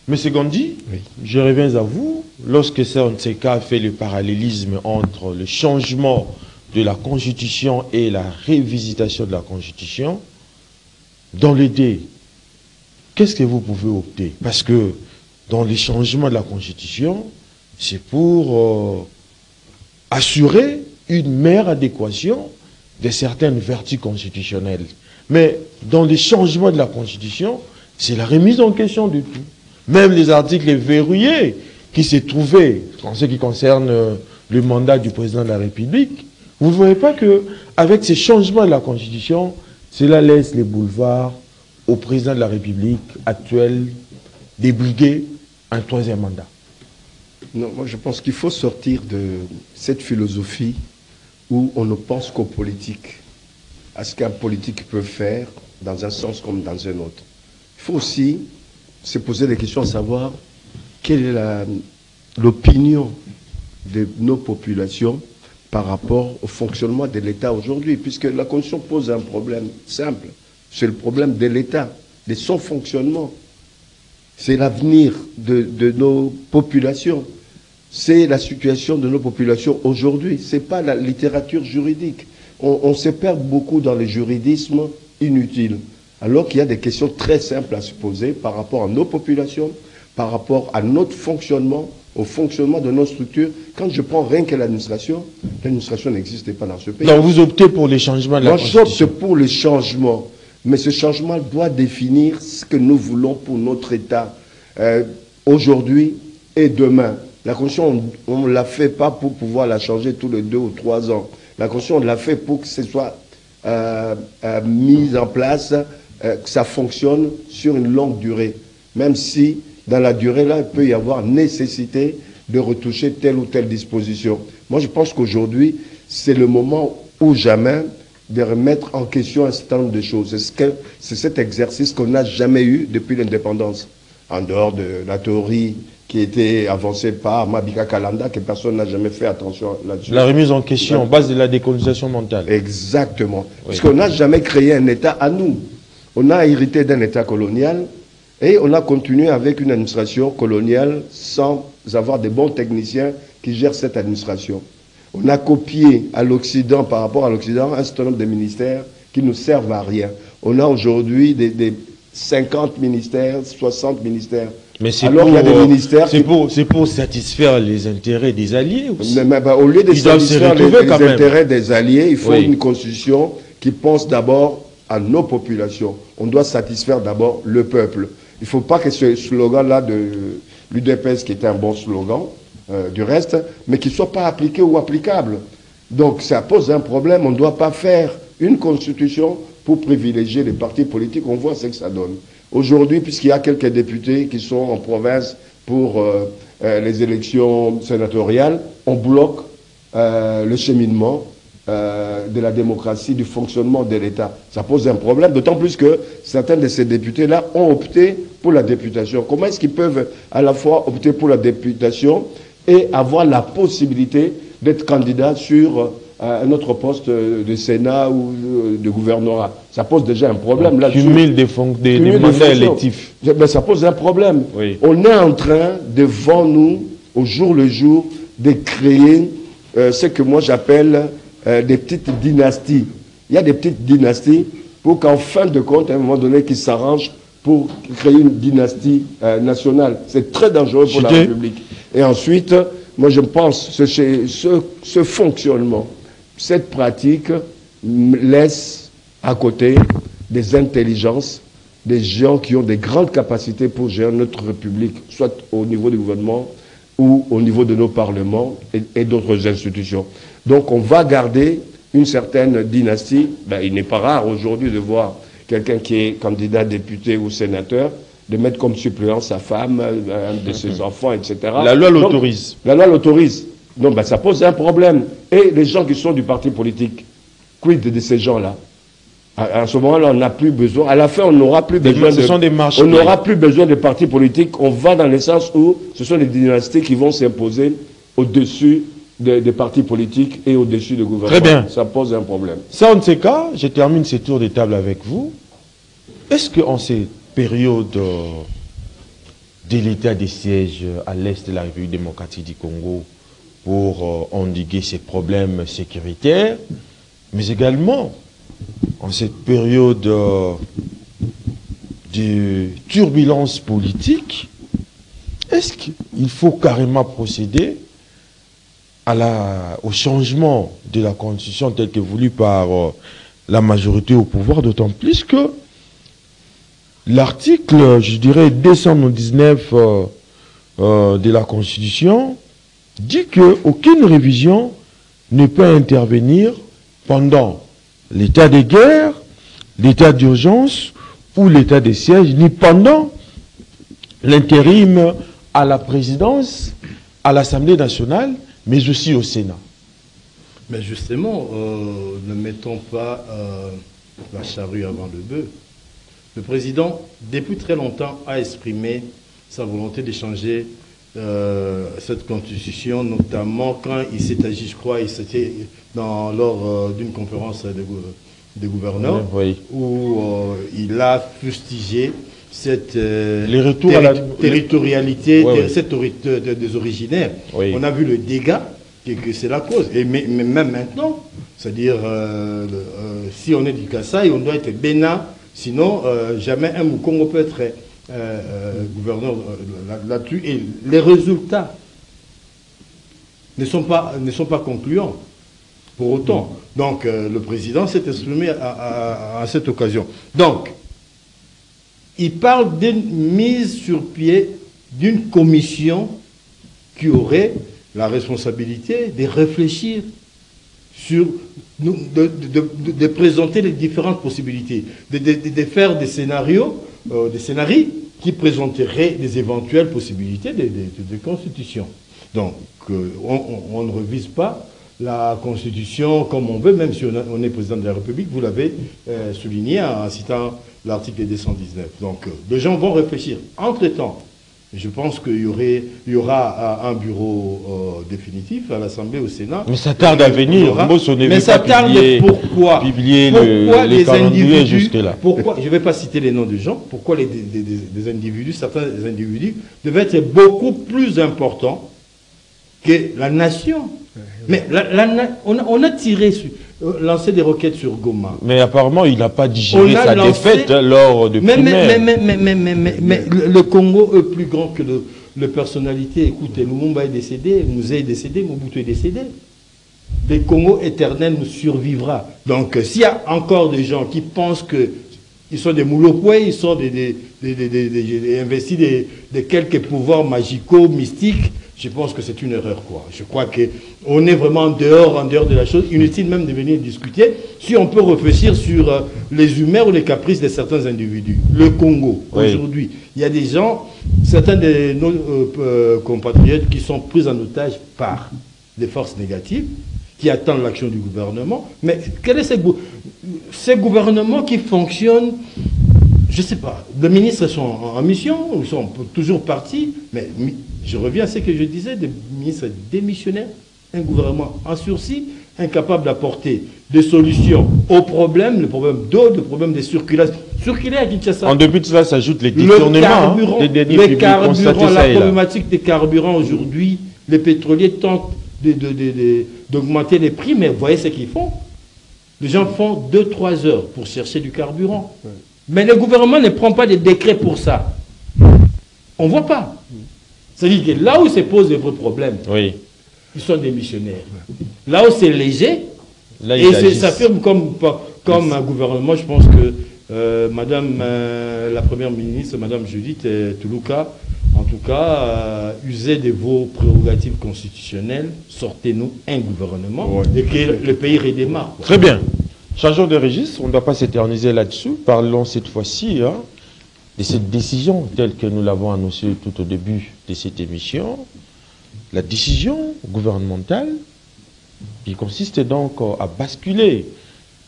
Monsieur Gandhi, oui. Je reviens à vous. Lorsque Nseka fait le parallélisme entre le changement de la Constitution et la révisitation de la Constitution, dans les deux, qu'est-ce que vous pouvez opter? Parce que dans les changements de la Constitution, c'est pour assurer une meilleure adéquation de certaines vertus constitutionnelles. Mais dans les changements de la Constitution, c'est la remise en question du tout. Même les articles verrouillés qui se trouvaient, en ce qui concerne le mandat du président de la République, vous ne voyez pas qu'avec ces changements de la Constitution, cela laisse les boulevards au président de la République actuel d'ébruguer un troisième mandat. Non, moi je pense qu'il faut sortir de cette philosophie où on ne pense qu'aux politiques, à ce qu'un politique peut faire dans un sens comme dans un autre. Il faut aussi se poser des questions à savoir quelle est l'opinion de nos populations par rapport au fonctionnement de l'État aujourd'hui, puisque la Constitution pose un problème simple, c'est le problème de l'État, de son fonctionnement. C'est l'avenir de nos populations. C'est la situation de nos populations aujourd'hui. Ce n'est pas la littérature juridique. on se perd beaucoup dans les juridismes inutiles, alors qu'il y a des questions très simples à se poser par rapport à nos populations, par rapport à notre fonctionnement, au fonctionnement de nos structures. Quand je prends rien que l'administration n'existait pas dans ce pays. Donc vous optez pour les changements de la Constitution. Moi, j'opte pour les changements. Mais ce changement doit définir ce que nous voulons pour notre État aujourd'hui et demain. La Constitution, on ne la fait pas pour pouvoir la changer tous les 2 ou 3 ans. La Constitution, on l'a fait pour que ce soit mis en place, que ça fonctionne sur une longue durée. Même si, dans la durée, là, il peut y avoir nécessité de retoucher telle ou telle disposition. Moi, je pense qu'aujourd'hui, c'est le moment ou jamais de remettre en question un certain nombre de choses. C'est cet exercice qu'on n'a jamais eu depuis l'indépendance, en dehors de la théorie qui était avancée par Mabika Kalanda, que personne n'a jamais fait attention là-dessus. La remise en question en base de la décolonisation mentale. Exactement. Oui. Parce qu'on n'a jamais créé un État à nous. On a hérité d'un État colonial et on a continué avec une administration coloniale sans avoir de bons techniciens qui gèrent cette administration. On a copié à l'Occident, par rapport à l'Occident, un certain nombre de ministères qui ne servent à rien. On a aujourd'hui des 50 ministères, 60 ministères. Mais c'est alors il y a des ministères... C'est pour satisfaire les intérêts des alliés aussi. Mais au lieu de satisfaire les intérêts des alliés, il faut une constitution qui pense d'abord à nos populations. On doit satisfaire d'abord le peuple. Il ne faut pas que ce slogan-là de l'UDPS, qui était un bon slogan, du reste, mais qui ne soit pas appliqué ou applicable. Donc ça pose un problème. On ne doit pas faire une constitution pour privilégier les partis politiques. On voit ce que ça donne. Aujourd'hui, puisqu'il y a quelques députés qui sont en province pour les élections sénatoriales, on bloque le cheminement de la démocratie, du fonctionnement de l'État. Ça pose un problème, d'autant plus que certains de ces députés-là ont opté pour la députation. Comment est-ce qu'ils peuvent à la fois opter pour la députation et avoir la possibilité d'être candidat sur un autre poste de Sénat ou de gouvernorat? Ça pose déjà un problème là-dessus. Cumul des mandats électifs. Ben, ça pose un problème. Oui. On est en train, devant nous, au jour le jour, de créer ce que moi j'appelle des petites dynasties. Il y a des petites dynasties pour qu'en fin de compte, à un moment donné, qu'ils s'arrangent pour créer une dynastie nationale. C'est très dangereux pour la République. Et ensuite, moi je pense que ce fonctionnement, cette pratique laisse à côté des intelligences, des gens qui ont des grandes capacités pour gérer notre République, soit au niveau du gouvernement ou au niveau de nos parlements et d'autres institutions. Donc on va garder une certaine dynastie. Ben, il n'est pas rare aujourd'hui de voir quelqu'un qui est candidat député ou sénateur, de mettre comme suppléant sa femme, un de ses enfants, etc. La loi l'autorise. La loi l'autorise. Donc ben, ça pose un problème. Et les gens qui sont du parti politique, quid de ces gens-là? À ce moment-là, on n'a plus besoin. À la fin, on n'aura plus besoin on n'aura plus besoin de partis politiques. On va dans le sens où ce sont les dynasties qui vont s'imposer au-dessus des partis politiques et au-dessus du gouvernement. Très bien. Ça pose un problème. Ça, en de ces cas, je termine ce tour de table avec vous. Est-ce qu'en ces périodes de l'état des sièges à l'est de la République démocratique du Congo pour endiguer ces problèmes sécuritaires, mais également en cette période de turbulence politique, est-ce qu'il faut carrément procéder au changement de la Constitution telle que voulue par la majorité au pouvoir, d'autant plus que l'article, je dirais, 219 de la Constitution dit qu'aucune révision ne peut intervenir pendant l'état de guerre, l'état d'urgence ou l'état de siège, ni pendant l'intérim à la présidence, à l'Assemblée nationale, mais aussi au Sénat. Mais justement, ne mettons pas la charrue avant le bœuf. Le président, depuis très longtemps, a exprimé sa volonté de changer cette constitution, notamment quand il s'est agi, je crois, c'était lors d'une conférence des gouverneurs, oui, où il a fustigé cette territorialité des originaires. Oui. On a vu le dégât que c'est la cause. Et mais même maintenant, C'est-à-dire, si on est du Kasaï, on doit être Bénin, sinon jamais un Mukongo peut être gouverneur là-dessus. Et les résultats ne sont pas concluants pour autant. Donc, le président s'est exprimé à cette occasion. Donc, il parle d'une mise sur pied d'une commission qui aurait la responsabilité de réfléchir sur, de présenter les différentes possibilités, de faire des scénarios, des scénarios qui présenteraient des éventuelles possibilités de constitution. Donc, on ne revise pas la Constitution comme on veut, même si on est président de la République, vous l'avez souligné en citant l'article 219. Donc, les gens vont réfléchir. Entre-temps, je pense qu'il y aura un bureau définitif à l'Assemblée, au Sénat. Mais ça tarde à venir. Mais ça tarde pourquoi les calendriers jusque-là. Pourquoi, je ne vais pas citer les noms de gens, pourquoi des individus, certains individus, devaient être beaucoup plus importants que la nation. Mais on a tiré, lancé des roquettes sur Goma. Mais apparemment, il n'a pas digéré sa défaite lors de primaire. Mais le Congo est plus grand que les personnalités. Écoutez, Lumumba est décédé, Mouzé est décédé, Mobutu est décédé. Le Congo éternel nous survivra. Donc, s'il y a encore des gens qui pensent qu'ils sont des moulopoués, ils sont investis de quelques pouvoirs magicaux, mystiques, je pense que c'est une erreur, quoi. Je crois qu'on est vraiment en dehors de la chose. Inutile même de venir discuter si on peut réfléchir sur les humeurs ou les caprices de certains individus. Le Congo, aujourd'hui, il y a des gens, certains de nos compatriotes qui sont pris en otage par des forces négatives, qui attendent l'action du gouvernement. Mais quel est ces gouvernements qui fonctionnent? Je ne sais pas. Les ministres sont en mission, ils sont toujours partis, mais je reviens à ce que je disais, des ministres démissionnaires, un gouvernement en sursis, incapable d'apporter des solutions aux problèmes, le problème d'eau, le problème des circulations. Circuler à Kinshasa. En début de cela s'ajoutent les détournements des deniers publics constatés ça et là. La problématique des carburants aujourd'hui, les pétroliers tentent d'augmenter les prix, mais vous voyez ce qu'ils font. Les gens font 2-3 heures pour chercher du carburant. Ouais. Mais le gouvernement ne prend pas de décret pour ça. On ne voit pas. C'est-à-dire que là où se posent les vrais problèmes, ils sont démissionnaires. Là où c'est léger, là, et ça firme comme un gouvernement, je pense que Madame la Première ministre, Madame Judith Toulouka, en tout cas, usez de vos prérogatives constitutionnelles, sortez-nous un gouvernement et que le pays redémarre. Très bien. Changeons de registre, on ne doit pas s'éterniser là-dessus. Parlons cette fois-ci de cette décision telle que nous l'avons annoncée tout au début de cette émission. La décision gouvernementale qui consiste donc à basculer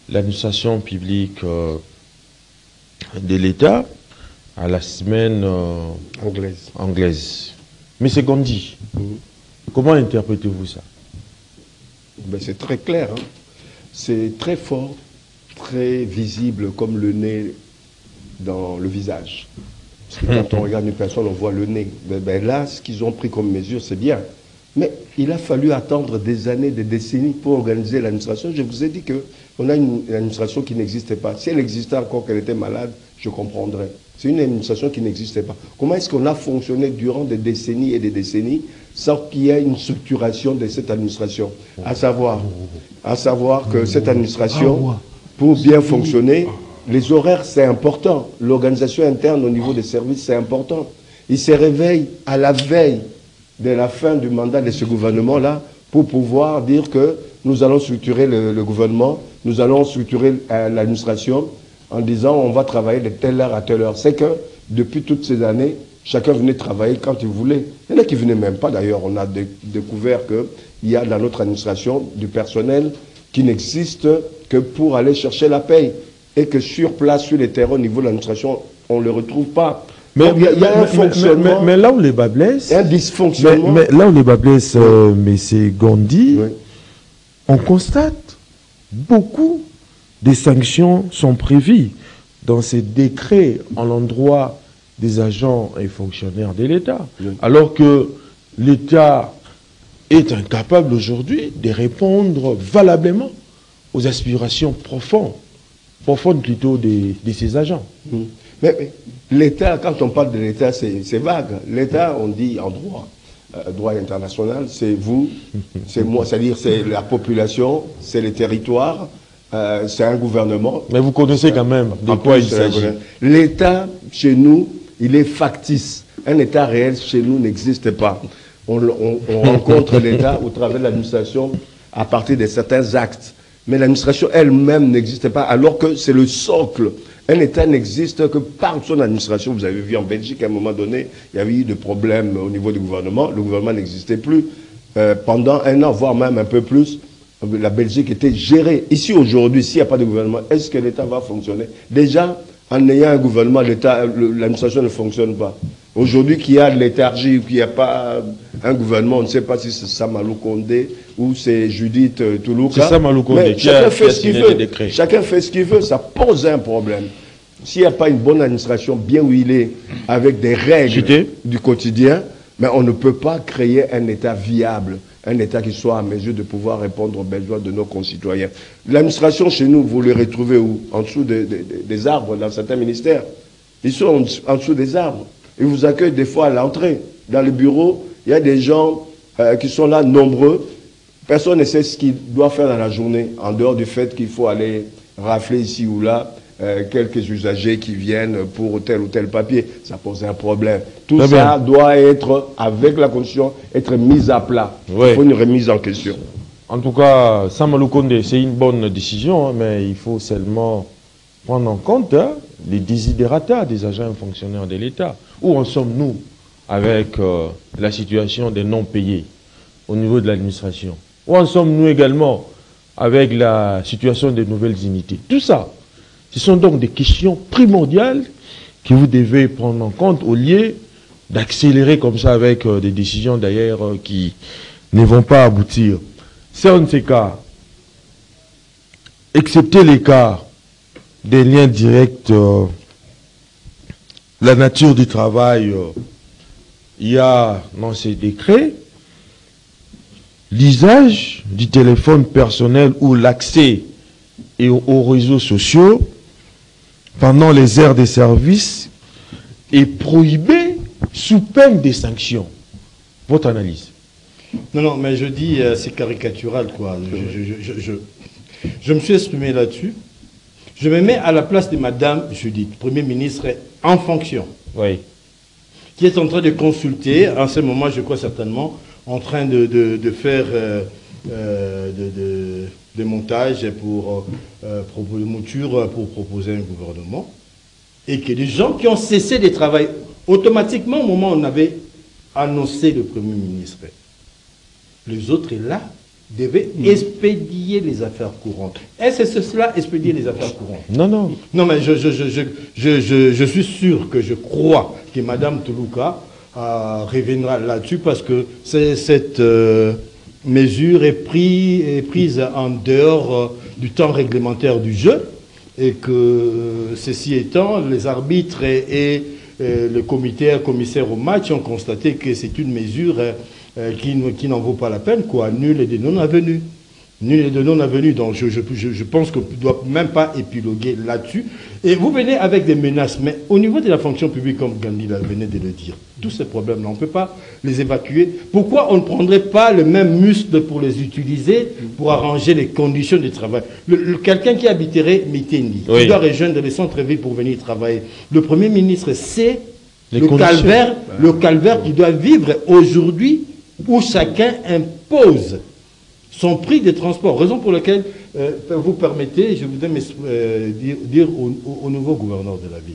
l'administration publique de l'État à la semaine anglaise. Mais c'est Gandhi. Comment interprétez-vous ça? Ben, c'est très clair. Hein. C'est très fort, très visible comme le nez dans le visage. Parce que quand on regarde une personne, on voit le nez. Ben là, ce qu'ils ont pris comme mesure, c'est bien. Mais il a fallu attendre des années, des décennies pour organiser l'administration. Je vous ai dit qu'on a une administration qui n'existait pas. Si elle existait encore, qu'elle était malade, je comprendrais. C'est une administration qui n'existait pas. Comment est-ce qu'on a fonctionné durant des décennies et des décennies sans qu'il y ait une structuration de cette administration? À savoir que cette administration, pour bien fonctionner, les horaires, c'est important. L'organisation interne au niveau des services, c'est important. Il se réveille à la veille de la fin du mandat de ce gouvernement-là pour pouvoir dire que nous allons structurer le gouvernement, nous allons structurer l'administration en disant on va travailler de telle heure à telle heure. C'est que depuis toutes ces années, chacun venait travailler quand il voulait. Il y en a qui ne venaient même pas d'ailleurs. On a découvert qu'il y a dans notre administration du personnel qui n'existe que pour aller chercher la paye. Et que sur place, sur les terrains, au niveau de l'administration, on ne le retrouve pas. Mais un fonctionnement. Mais là où les bas blessent. Un dysfonctionnement. Mais là où les bas blessent, mais c'est Gandhi, on constate beaucoup de sanctions sont prévues dans ces décrets en l'endroit des agents et fonctionnaires de l'État. Alors que l'État est incapable aujourd'hui de répondre valablement aux aspirations profondes plutôt de ces agents. Mais l'État, quand on parle de l'État, c'est vague. L'État, on dit en droit, droit international, c'est vous, c'est moi, c'est-à-dire c'est la population, c'est les territoires, c'est un gouvernement. Mais vous connaissez quand même de quoi il s'agit. L'État, chez nous, il est factice. Un État réel, chez nous, n'existe pas. On rencontre l'État au travers de l'administration à partir de certains actes. Mais l'administration elle-même n'existe pas, alors que c'est le socle. Un État n'existe que par son administration. Vous avez vu en Belgique, à un moment donné, il y avait eu des problèmes au niveau du gouvernement. Le gouvernement n'existait plus. Pendant un an, voire même un peu plus, la Belgique était gérée. Ici, aujourd'hui, s'il n'y a pas de gouvernement, est-ce que l'État va fonctionner? Déjà, en ayant un gouvernement, l'administration ne fonctionne pas. Aujourd'hui, qu'il y a de léthargie, qu'il n'y a pas un gouvernement, on ne sait pas si c'est Samalou Condé ou c'est Judith Toulouka. C'est Samalou Condé qui a signé des décrets. Chacun fait ce qu'il veut, ça pose un problème. S'il n'y a pas une bonne administration bien huilée, avec des règles du quotidien, mais on ne peut pas créer un État viable, un État qui soit en mesure de pouvoir répondre aux besoins de nos concitoyens. L'administration chez nous, vous les retrouvez où? En dessous des arbres, dans certains ministères. Ils sont en dessous des arbres. Ils vous accueillent des fois à l'entrée. Dans le bureau, il y a des gens qui sont là, nombreux. Personne ne sait ce qu'il doit faire dans la journée, en dehors du fait qu'il faut aller rafler ici ou là quelques usagers qui viennent pour tel ou tel papier. Ça pose un problème. Tout ça doit être, avec la Constitution, être mis à plat. Ouais. Il faut une remise en question. En tout cas, Samalou Condé, c'est une bonne décision, hein, mais il faut seulement prendre en compte les desiderata des agents fonctionnaires de l'État. Où en sommes-nous avec la situation des non-payés au niveau de l'administration? Où en sommes-nous également avec la situation des nouvelles unités? Tout ça, ce sont donc des questions primordiales que vous devez prendre en compte au lieu d'accélérer comme ça avec des décisions d'ailleurs qui ne vont pas aboutir. C'est un de ces cas, excepté les cas des liens directs, la nature du travail, il y a dans ces décrets l'usage du téléphone personnel ou l'accès aux réseaux sociaux pendant les heures de service est prohibé sous peine des sanctions. Votre analyse? Non, mais je dis, c'est caricatural, quoi. Je me suis exprimé là-dessus. Je me mets à la place de Madame Judith, Premier ministre en fonction, oui, qui est en train de consulter, en ce moment, je crois certainement, en train de faire des montages pour mouture pour proposer un gouvernement, et que les gens qui ont cessé de travailler, automatiquement, au moment où on avait annoncé le Premier ministre, les autres là devaient expédier les affaires courantes. Est-ce que c'est cela, expédier les affaires courantes? Non, non. Non, mais je suis sûr que je crois que Mme Toulouka reviendra là-dessus, parce que cette mesure est prise en dehors du temps réglementaire du jeu, et que ceci étant, les arbitres et le commissaire au match ont constaté que c'est une mesure qui n'en vaut pas la peine, quoi. Nul est de non-avenu. Nul est de non-avenu. Donc je pense qu'on ne doit même pas épiloguer là-dessus. Et vous venez avec des menaces, mais au niveau de la fonction publique, comme Gandhi venait de le dire, tous ces problèmes-là, on ne peut pas les évacuer. Pourquoi on ne prendrait pas le même muscle pour les utiliser, pour arranger les conditions de travail? Quelqu'un qui habiterait Mitendi, qui doit rejoindre les centres-villes pour venir travailler, le Premier ministre sait le calvaire qu'il doit vivre aujourd'hui, où chacun impose son prix de transport. Raison pour laquelle, vous permettez, je voudrais dire au nouveau gouverneur de la ville.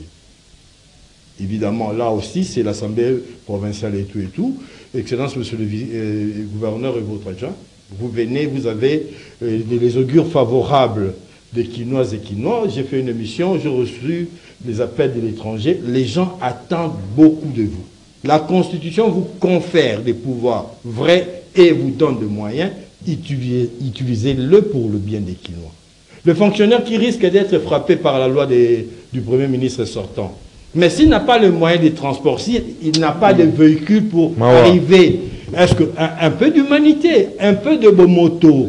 Évidemment, là aussi, c'est l'Assemblée provinciale et tout. Excellence, monsieur le gouverneur et votre adjoint, vous venez, vous avez les augures favorables des Quinoises et Quinois. J'ai fait une émission, j'ai reçu des appels de l'étranger. Les gens attendent beaucoup de vous. La Constitution vous confère des pouvoirs vrais et vous donne des moyens. Utilisez-le pour le bien des Quinois. Le fonctionnaire qui risque d'être frappé par la loi du Premier ministre sortant, mais s'il n'a pas le moyen de transport, s'il n'a pas de véhicule pour arriver, est-ce qu'un peu d'humanité, un peu de moto,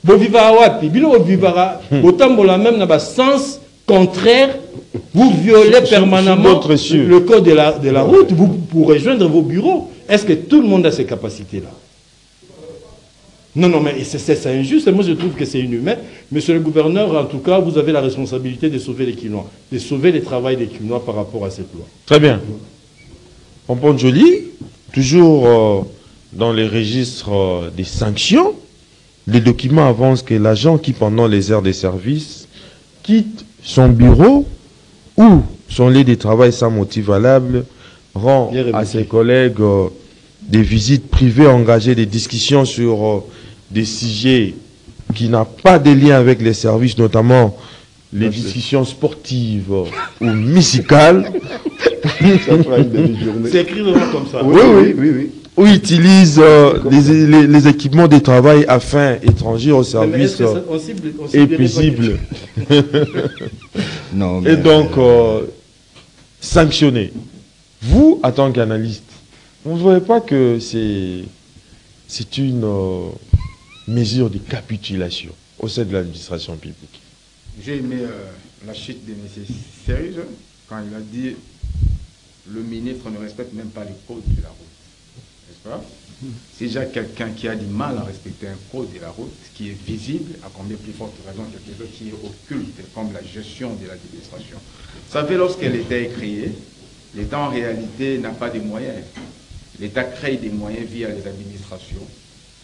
Bovivara wapi, bilo bovivara, botambola même dans le sens contraire, vous violez permanemment le code de la route pour rejoindre vos bureaux. Est-ce que tout le monde a ces capacités-là? Non, non, mais c'est injuste. Moi, je trouve que c'est inhumain. Monsieur le gouverneur, en tout cas, vous avez la responsabilité de sauver les Quinois, de sauver le travail des Quinois par rapport à cette loi. Très bien. Pompon Joli, toujours dans les registres des sanctions, les documents avancent que l'agent qui, pendant les heures de service, quitte son bureau ou son lieu de travail sans motif valable, rend à ses collègues des visites privées, engagées des discussions sur des sujets qui n'ont pas de lien avec les services, notamment les discussions sportives ou musicales. C'est écrit vraiment comme ça. Oui. Ou utilise les équipements de travail à fin étrangers au service et paisible. Non, mais... Et donc, sanctionner. Vous, en tant qu'analyste, vous ne voyez pas que c'est une mesure de capitulation au sein de l'administration publique? J'ai aimé la chute de M. Serge quand il a dit le ministre ne respecte même pas les codes de la route. N'est-ce pas? C'est déjà quelqu'un qui a du mal à respecter un code de la route qui est visible, à combien plus forte raison quelque chose qui est occulte, comme la gestion de l'administration. Vous savez, lorsqu'elle était créée, l'État en réalité n'a pas de moyens. L'État crée des moyens via les administrations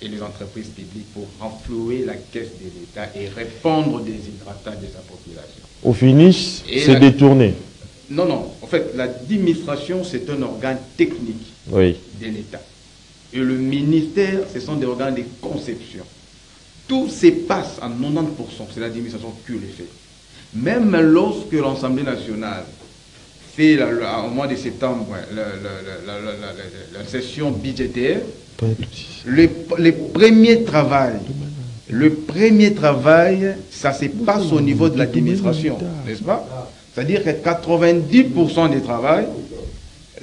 et les entreprises publiques pour renflouer la caisse de l'État et répondre des hydratats de sa population. Au finish, c'est détourné. Non, non. En fait, l'administration, c'est un organe technique de l'État. Et le ministère, ce sont des organes de conception. Tout se passe en 90%. C'est l'administration qui le fait. Même lorsque l'Assemblée nationale fait au mois de septembre la session budgétaire, le premier travail, ça se passe au niveau de l'administration, n'est-ce pas? C'est-à-dire que 90% du travail,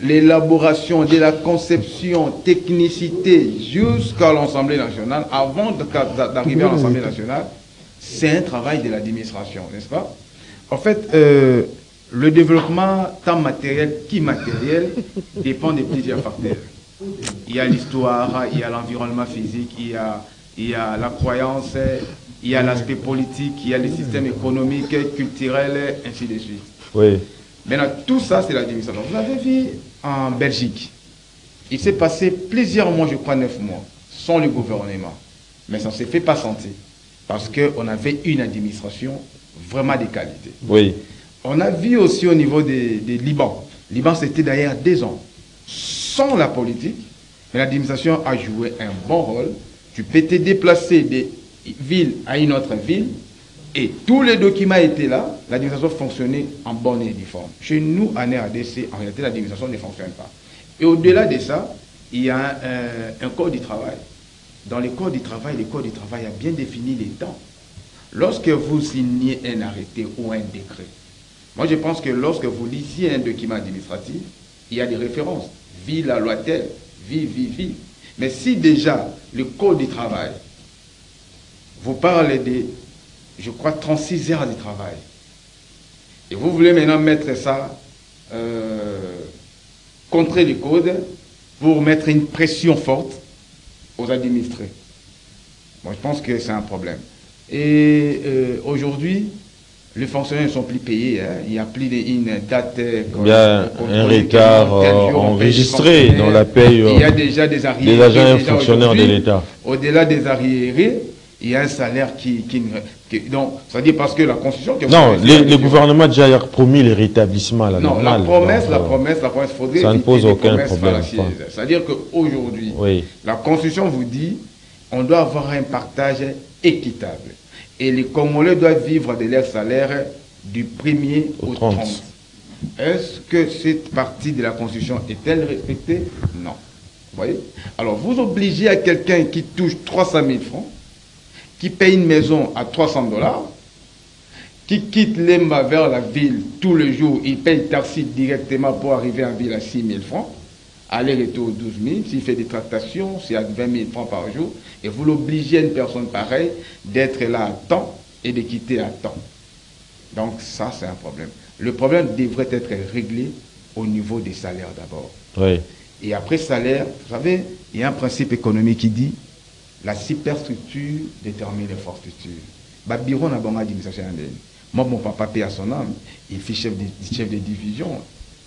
l'élaboration de la conception, technicité jusqu'à l'Assemblée nationale, avant d'arriver à l'Assemblée nationale, c'est un travail de l'administration, n'est-ce pas? En fait, le développement, tant matériel qu'immatériel, dépend de plusieurs facteurs. Il y a l'histoire, il y a l'environnement physique, il y a la croyance, il y a l'aspect politique, il y a le système économique, culturel, ainsi de suite. Oui. Maintenant, tout ça, c'est l'administration. Vous avez vu en Belgique, il s'est passé plusieurs mois, je crois 9 mois, sans le gouvernement. Mais ça ne s'est fait pas sentir. Parce qu'on avait une administration vraiment de qualité. Oui. On a vu aussi au niveau des Liban. Liban, c'était d'ailleurs 2 ans. Sans la politique, mais l'administration a joué un bon rôle. Tu peux te déplacer des villes à une autre ville et tous les documents étaient là. L'administration fonctionnait en bonne et due forme. Chez nous, en RDC, en réalité, l'administration ne fonctionne pas. Et au-delà de ça, il y a un code du travail. Dans le code du travail a bien défini les temps. Lorsque vous signez un arrêté ou un décret, moi je pense que lorsque vous lisiez un document administratif, il y a des références. Vie la loi telle, vie. Mais si déjà le code du travail vous parle de, je crois, 36 heures de travail, et vous voulez maintenant mettre ça contre le code pour mettre une pression forte aux administrés. Moi, je pense que c'est un problème. Et aujourd'hui, les fonctionnaires ne sont plus payés. Hein. Il n'y a plus une date. Il y a un retard enregistré dans la paye il y a déjà des arriérés. Des agents et fonctionnaires de l'État. Au-delà des arriérés, il y a un salaire qui donc, c'est-à-dire parce que la Constitution... Non, le gouvernement a déjà promis le rétablissement à la normale. Non, la promesse, faudrait... Ça ne pose aucun problème. C'est-à-dire qu'aujourd'hui, la Constitution vous dit on doit avoir un partage équitable. Et les Congolais doivent vivre de leur salaire du 1er au 30. Est-ce que cette partie de la Constitution est-elle respectée? Non. Vous voyez? Alors, vous obligez à quelqu'un qui touche 300 000 francs, qui paye une maison à 300 $, qui quitte Lemba vers la ville tous les jours, il paye taxi directement pour arriver en ville à 6 000 francs. aller-retour 12 000, s'il fait des tractations, c'est à 20 000 francs par jour, et vous l'obligez à une personne pareille d'être là à temps et de quitter à temps. Donc ça, c'est un problème. Le problème devrait être réglé au niveau des salaires d'abord. Oui. Et après salaire, vous savez, il y a un principe économique qui dit la superstructure détermine les fortes structures. Babiro n'a pas d'administration. Moi, mon papa paie à son âme, il fait chef de division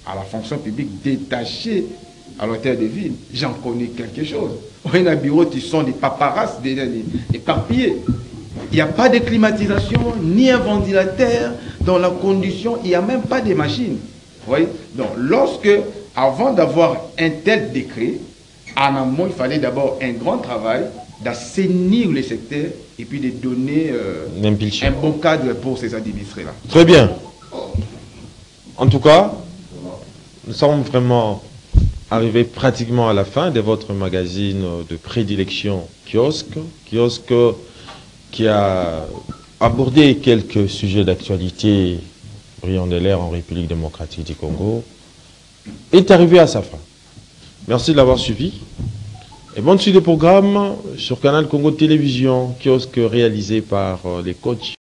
à la fonction publique détaché à l'hôtel de ville. J'en connais quelque chose. On a un bureau qui sont des paparazzi, éparpillés. Il n'y a pas de climatisation, ni un ventilateur dans la condition, il n'y a même pas de machines. Vous voyez? Donc, avant d'avoir un tel décret, en amont, il fallait d'abord un grand travail d'assainir le secteur et puis de donner un bon cadre pour ces administrés-là. Très bien. En tout cas, nous sommes vraiment arrivés pratiquement à la fin de votre magazine de prédilection Kiosque. Kiosque qui a abordé quelques sujets d'actualité brillant de l'air en République démocratique du Congo, est arrivé à sa fin. Merci de l'avoir suivi. Et bonne suite des programmes sur Canal Congo Télévision, Kiosque réalisé par les coachs